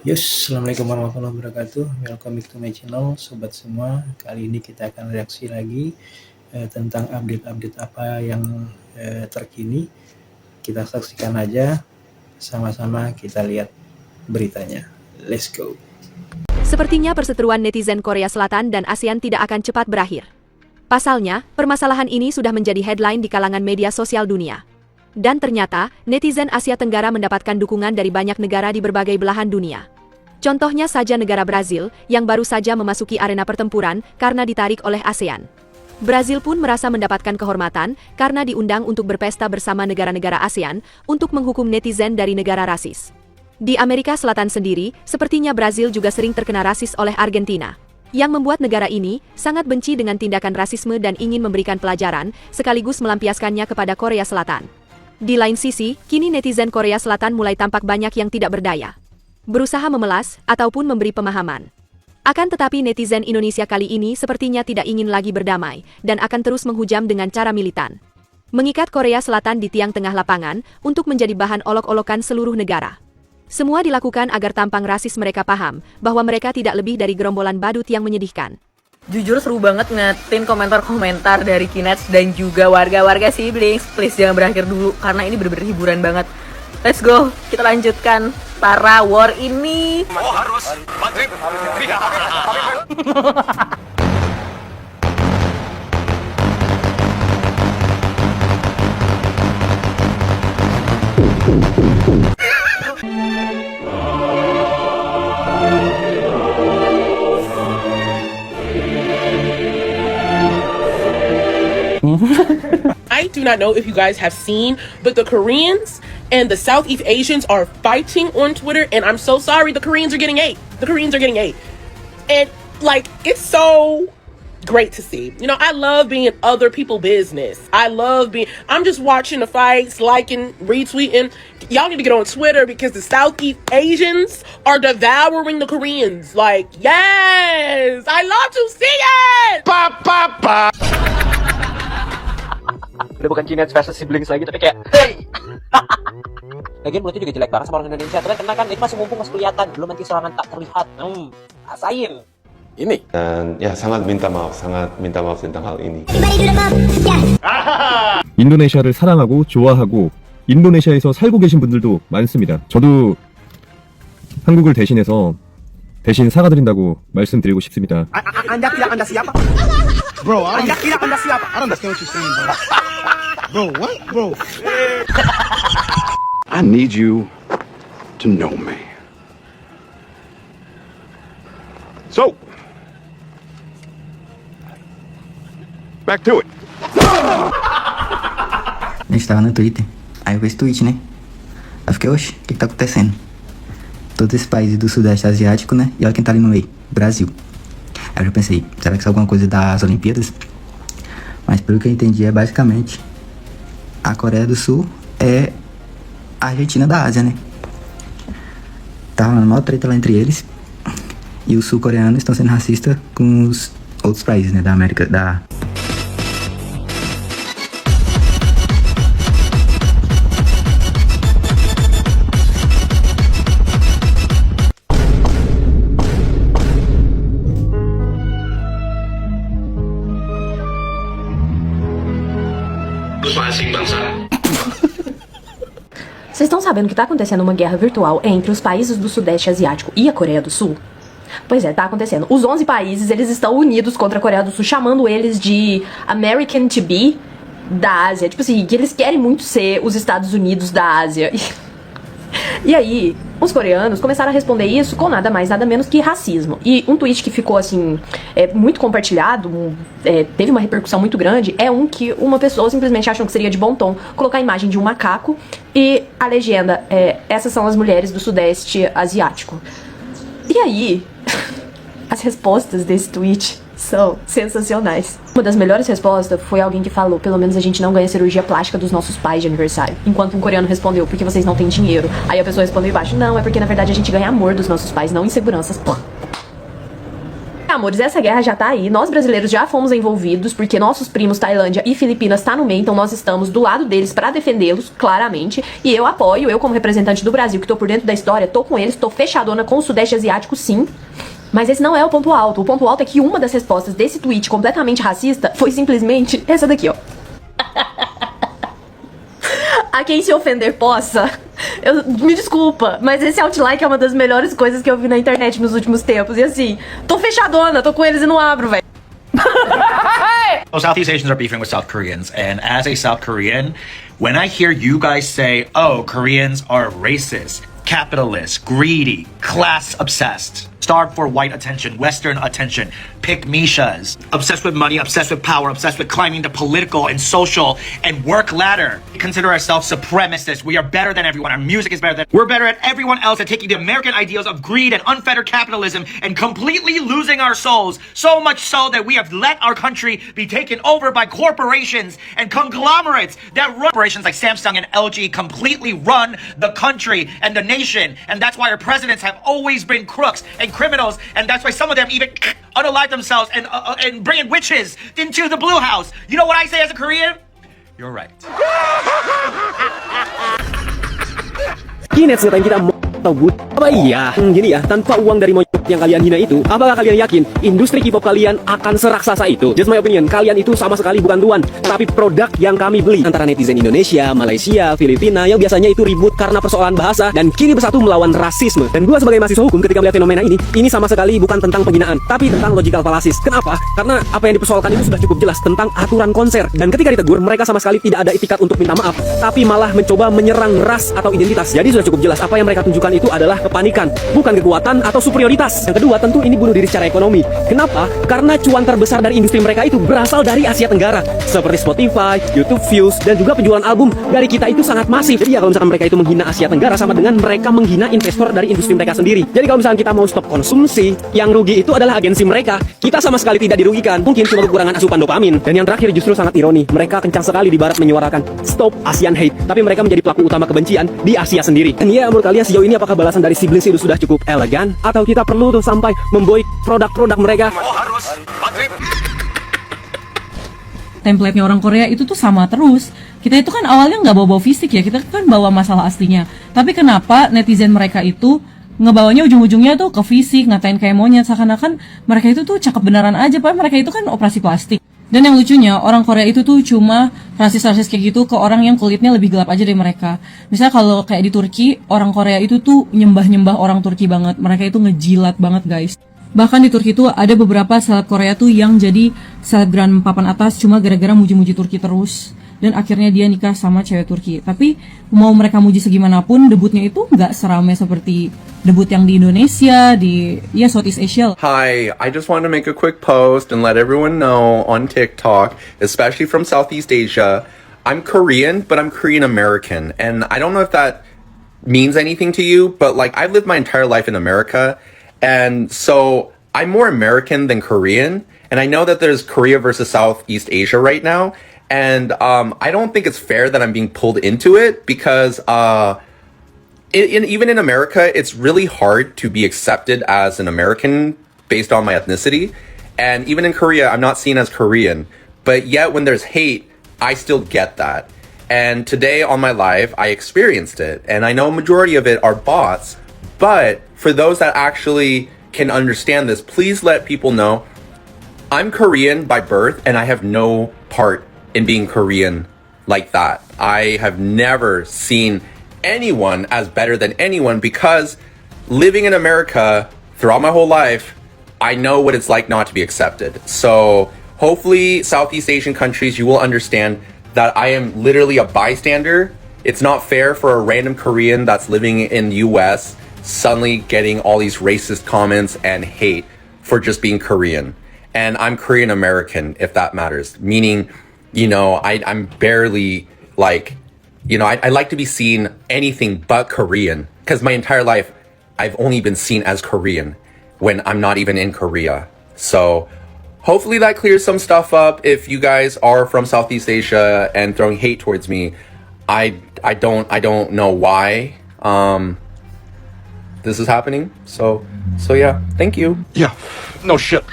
Yes, assalamualaikum warahmatullahi wabarakatuh. Welcome back to my channel, sobat semua. Kali ini kita akan reaksi lagi tentang update-update apa yang terkini. Kita saksikan aja, sama-sama kita lihat beritanya. Let's go. Sepertinya perseteruan netizen Korea Selatan dan ASEAN tidak akan cepat berakhir. Pasalnya, permasalahan ini sudah menjadi headline di kalangan media sosial dunia. Dan ternyata, netizen Asia Tenggara mendapatkan dukungan dari banyak negara di berbagai belahan dunia. Contohnya saja negara Brazil, yang baru saja memasuki arena pertempuran karena ditarik oleh ASEAN. Brazil pun merasa mendapatkan kehormatan karena diundang untuk berpesta bersama negara-negara ASEAN untuk menghukum netizen dari negara rasis. Di Amerika Selatan sendiri, sepertinya Brazil juga sering terkena rasis oleh Argentina, yang membuat negara ini sangat benci dengan tindakan rasisme dan ingin memberikan pelajaran, sekaligus melampiaskannya kepada Korea Selatan. Di lain sisi, kini netizen Korea Selatan mulai tampak banyak yang tidak berdaya, berusaha memelas ataupun memberi pemahaman. Akan tetapi netizen Indonesia kali ini sepertinya tidak ingin lagi berdamai dan akan terus menghujam dengan cara militan, mengikat Korea Selatan di tiang tengah lapangan untuk menjadi bahan olok-olokan seluruh negara. Semua dilakukan agar tampang rasis mereka paham bahwa mereka tidak lebih dari gerombolan badut yang menyedihkan. Jujur seru banget ngetin komentar-komentar dari Kinets dan juga warga-warga Siblings. Please jangan berakhir dulu karena ini bener-bener hiburan banget. Let's go, kita lanjutkan para war ini. Oh harus maghrib. I do not know if you guys have seen, but the Koreans and the Southeast Asians are fighting on Twitter, and I'm so sorry, the Koreans are getting ate. The Koreans are getting ate. And, like, it's so great to see. You know, I love being in other people's business. I'm just watching the fights, liking, retweeting. Y'all need to get on Twitter because the Southeast Asians are devouring the Koreans. Like, yes! I love to see it! Udah bukan Kinets versus Siblings lagi, tapi kayak hey! Lagian mulutnya juga jelek banget sama orang Indonesia. Tapi kena kan, itu masih mumpung masih kelihatan. Belum nanti serangan tak terlihat. Rasain ini. Dan ya sangat minta maaf tentang hal ini. 인도네시아를 사랑하고 좋아하고 인도네시아에서 살고 계신 분들도 많습니다. 저도 한국을 대신 사과드린다고 말씀드리고 싶습니다. Anda tidak Anda siapa? Bro, Anda tidak Anda siapa? I don't understand what you're saying, bro. Bro, what? Bro. I need you to know me. So, back to it. A gente tava no Twitter, aí eu vi esse tweet, né? Aí eu fiquei, oxe, o que tá acontecendo? Todos esses países do Sudeste Asiático, né? E olha quem tá ali no meio, Brasil. Aí eu já pensei, será que isso é alguma coisa das Olimpíadas? Mas pelo que eu entendi é basicamente a Coreia do Sul é a Argentina da Ásia, né? Tá rolando uma treta lá entre eles. E os sul-coreanos estão sendo racistas com os outros países, né? Da América, da... Vocês estão sabendo que tá acontecendo uma guerra virtual entre os países do Sudeste Asiático e a Coreia do Sul? Pois é, tá acontecendo. Os 11 países, eles estão unidos contra a Coreia do Sul, chamando eles de American to be da Ásia. Tipo assim, que eles querem muito ser os Estados Unidos da Ásia. E aí, os coreanos começaram a responder isso com nada mais, nada menos que racismo. E um tweet que ficou, assim, muito compartilhado, teve uma repercussão muito grande, é um que uma pessoa simplesmente achou que seria de bom tom colocar a imagem de um macaco e a legenda é: essas são as mulheres do Sudeste Asiático. E aí, as respostas desse tweet são sensacionais. Uma das melhores respostas foi alguém que falou: pelo menos a gente não ganha cirurgia plástica dos nossos pais de aniversário. Enquanto um coreano respondeu: porque vocês não têm dinheiro. Aí a pessoa respondeu embaixo: não, é porque na verdade a gente ganha amor dos nossos pais, não inseguranças. amores, essa guerra já tá aí. Nós brasileiros já fomos envolvidos, porque nossos primos Tailândia e Filipinas tá no meio, então nós estamos do lado deles pra defendê-los, claramente. E eu apoio, eu como representante do Brasil, que tô por dentro da história, tô com eles, tô fechadona com o Sudeste Asiático, sim. Mas esse não é o ponto alto. O ponto alto é que uma das respostas desse tweet completamente racista foi simplesmente essa daqui, ó. A quem se ofender possa. Me desculpa, mas esse outlike é uma das melhores coisas que eu vi na internet nos últimos tempos. E assim, tô fechadona, tô com eles e não abro, velho. Well, Southeast Asians are beefing with South Koreans, and as a South Korean, when I hear you guys say, oh, Koreans are racist, capitalist, greedy, class obsessed, starved for white attention, Western attention, pick-mishas, obsessed with money, obsessed with power, obsessed with climbing the political and social and work ladder. We consider ourselves supremacists. We are better than everyone. Our music is better than... We're better at everyone else at taking the American ideals of greed and unfettered capitalism and completely losing our souls. So much so that we have let our country be taken over by corporations and conglomerates that run... Corporations like Samsung and LG completely run the country and the nation. And that's why our presidents have always been crooks and criminals. And that's why some of them even unalive themselves and bringing witches into the Blue House. You know what I say as a Korean? You're right. Kinets ngatain kita atau but? Apa iya? Gini ya, tanpa uang dari monyet yang kalian hina itu, apakah kalian yakin industri K-pop kalian akan seraksasa itu? Just my opinion, kalian itu sama sekali bukan tuan, tapi produk yang kami beli. Antara netizen Indonesia, Malaysia, Filipina yang biasanya itu ribut karena persoalan bahasa dan kini bersatu melawan rasisme. Dan gua sebagai mahasiswa hukum ketika melihat fenomena ini sama sekali bukan tentang penghinaan, tapi tentang logical fallacies. Kenapa? Karena apa yang dipersoalkan itu sudah cukup jelas tentang aturan konser. Dan ketika ditegur, mereka sama sekali tidak ada itikat untuk minta maaf, tapi malah mencoba menyerang ras atau identitas. Jadi sudah cukup jelas apa yang mereka tunjukkan itu adalah kepanikan, bukan kekuatan atau superioritas. Yang kedua, tentu ini bunuh diri secara ekonomi. Kenapa? Karena cuan terbesar dari industri mereka itu berasal dari Asia Tenggara, seperti Spotify, YouTube views, dan juga penjualan album dari kita itu sangat masif. Jadi ya kalau misalkan mereka itu menghina Asia Tenggara sama dengan mereka menghina investor dari industri mereka sendiri. Jadi kalau misalkan kita mau stop konsumsi, yang rugi itu adalah agensi mereka. Kita sama sekali tidak dirugikan, mungkin cuma kekurangan asupan dopamin. Dan yang terakhir justru sangat ironi, mereka kencang sekali di barat menyuarakan stop Asian hate, tapi mereka menjadi pelaku utama kebencian di Asia sendiri. Dan ya, menurut kalian sejauh ini apakah balasan dari siblings itu sudah cukup elegan? Atau kita perlu tuh sampai memboik produk-produk mereka? Template-nya orang Korea itu tuh sama terus. Kita itu kan awalnya nggak bawa-bawa fisik ya, kita kan bawa masalah aslinya. Tapi kenapa netizen mereka itu ngebawanya ujung-ujungnya tuh ke fisik, ngatain kayak monyet, seakan-akan mereka itu tuh cakep beneran aja, padahal mereka itu kan operasi plastik. Dan yang lucunya, orang Korea itu tuh cuma rasis-rasis kayak gitu ke orang yang kulitnya lebih gelap aja dari mereka. Misalnya kalau kayak di Turki, orang Korea itu tuh nyembah-nyembah orang Turki banget. Mereka itu ngejilat banget, guys. Bahkan di Turki itu ada beberapa seleb Korea tuh yang jadi selebgram papan atas cuma gara-gara muji-muji Turki terus. Dan akhirnya dia nikah sama cewek Turki. Tapi mau mereka muji segimanapun, debutnya itu nggak seramai seperti debut yang di Indonesia, di Southeast Asia. Hi, I just wanted to make a quick post and let everyone know on TikTok, especially from Southeast Asia, I'm Korean, but I'm Korean American. And I don't know if that means anything to you, but like I've lived my entire life in America. And so I'm more American than Korean. And I know that there's Korea versus Southeast Asia right now. And I don't think it's fair that I'm being pulled into it because even in America, it's really hard to be accepted as an American based on my ethnicity. And even in Korea, I'm not seen as Korean. But yet when there's hate, I still get that. And today on my live, I experienced it. And I know a majority of it are bots. But for those that actually can understand this, please let people know I'm Korean by birth and I have no part in being Korean like that. I have never seen anyone as better than anyone because living in America throughout my whole life, I know what it's like not to be accepted. So hopefully Southeast Asian countries, you will understand that I am literally a bystander. It's not fair for a random Korean that's living in the US suddenly getting all these racist comments and hate for just being Korean. And I'm Korean American, if that matters. Meaning, you know, I'm barely like, you know, I like to be seen anything but Korean because my entire life I've only been seen as Korean when I'm not even in Korea. So hopefully that clears some stuff up. If you guys are from Southeast Asia and throwing hate towards me, I don't know why this is happening. So yeah, thank you. Yeah. No shit.